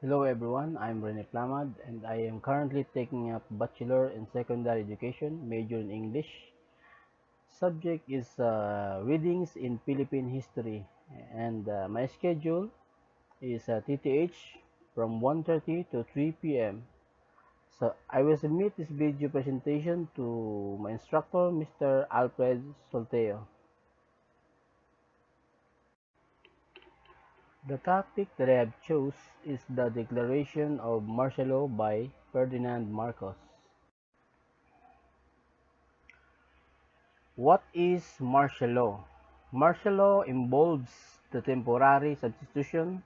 Hello everyone, I'm Rene Plamad and I am currently taking up Bachelor in Secondary Education, major in English. Subject is Readings in Philippine History and my schedule is TTH from 1:30 to 3 p.m. So I will submit this video presentation to my instructor, Mr. Alfred Solteo. The topic that I have chose is the Declaration of Martial Law by Ferdinand Marcos. What is martial law? Martial law involves the temporary substitution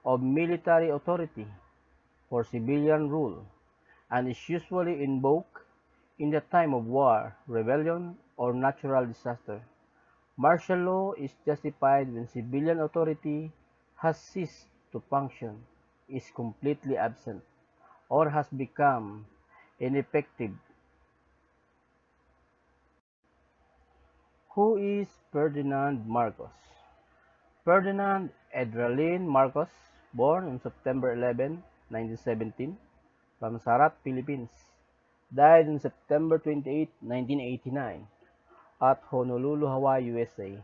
of military authority for civilian rule and is usually invoked in the time of war, rebellion, or natural disaster. Martial law is justified when civilian authority has ceased to function, is completely absent, or has become ineffective. Who is Ferdinand Marcos? Ferdinand Edralin Marcos, born on September 11, 1917, from Sarat, Philippines, died on September 28, 1989, at Honolulu, Hawaii, USA.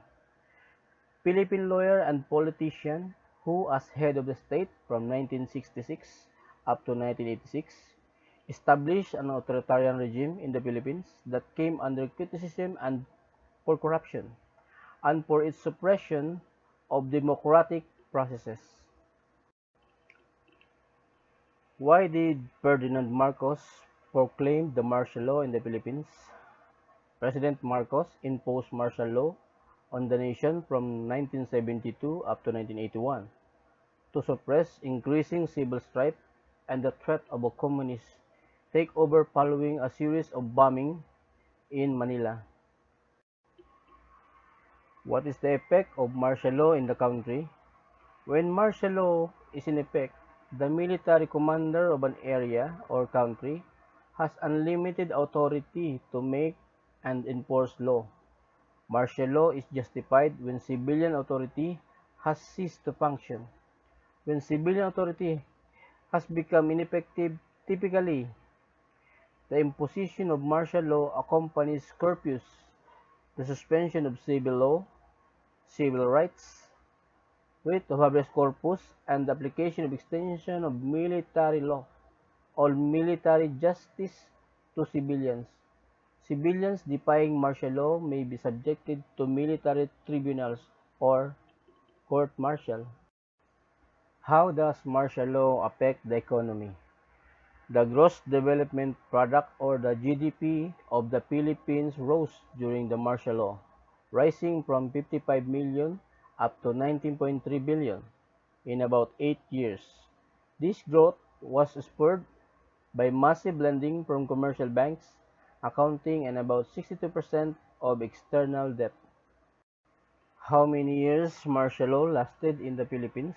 Philippine lawyer and politician who, as head of the state from 1966 up to 1986, established an authoritarian regime in the Philippines that came under criticism and for corruption and for its suppression of democratic processes. Why did Ferdinand Marcos proclaim the martial law in the Philippines? President Marcos imposed martial law on the nation from 1972 up to 1981 to suppress increasing civil strife and the threat of a communist takeover following a series of bombings in Manila. What is the effect of martial law in the country? When martial law is in effect, the military commander of an area or country has unlimited authority to make and enforce law. Martial law is justified when civilian authority has ceased to function. When civilian authority has become ineffective, typically, the imposition of martial law accompanies curfews, the suspension of civil law, civil rights, writ of habeas corpus, and the application of extension of military law or military justice to civilians. Civilians defying martial law may be subjected to military tribunals or court-martial. How does martial law affect the economy? The gross development product or the GDP of the Philippines rose during the martial law, rising from 55 million up to 19.3 billion in about 8 years. This growth was spurred by massive lending from commercial banks, accounting and about 62% of external debt. How many years martial law lasted in the Philippines?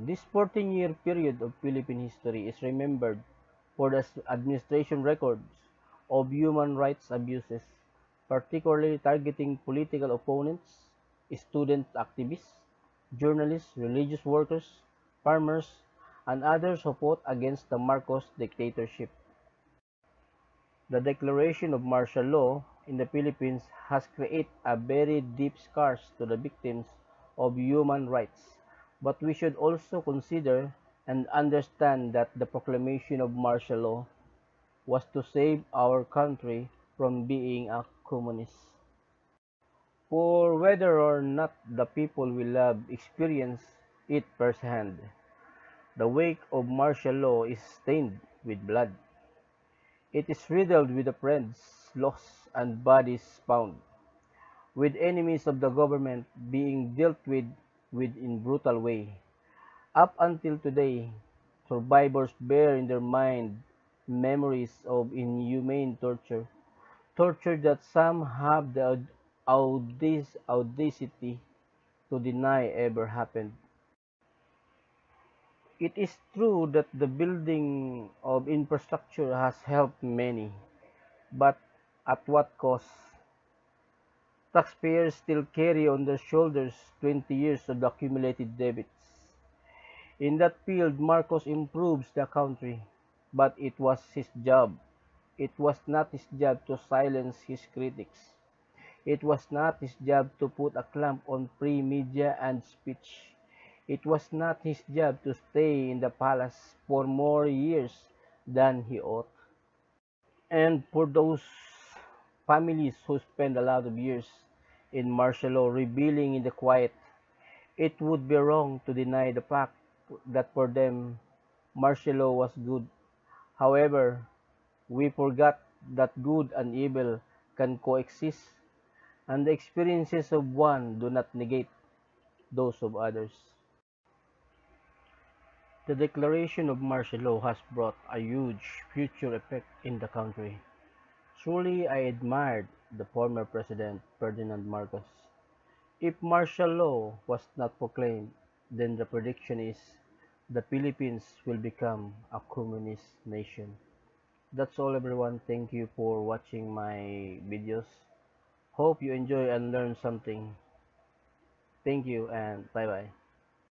This 14-year period of Philippine history is remembered for the administration records of human rights abuses, particularly targeting political opponents, student activists, journalists, religious workers, farmers, and others who fought against the Marcos dictatorship. The declaration of martial law in the Philippines has created a very deep scars to the victims of human rights, but we should also consider and understand that the proclamation of martial law was to save our country from being a communist. For whether or not the people we love experience it firsthand, the wake of martial law is stained with blood. It is riddled with the friends lost and bodies found, with enemies of the government being dealt with in brutal way. Up until today, survivors bear in their mind memories of inhumane torture, torture that some have the audacity to deny ever happened. It is true that the building of infrastructure has helped many, but at what cost? Taxpayers still carry on their shoulders 20 years of accumulated debits. In that field, Marcos improves the country, but it was his job. It was not his job to silence his critics. It was not his job to put a clamp on free media and speech. It was not his job to stay in the palace for more years than he ought. And for those families who spend a lot of years in martial law reveling in the quiet, it would be wrong to deny the fact that for them martial law was good. However, we forgot that good and evil can coexist, and the experiences of one do not negate those of others. The declaration of martial law has brought a huge future effect in the country. Truly, I admired the former President Ferdinand Marcos. If martial law was not proclaimed, then the prediction is the Philippines will become a communist nation. That's all everyone. Thank you for watching my videos. Hope you enjoy and learn something. Thank you and bye bye.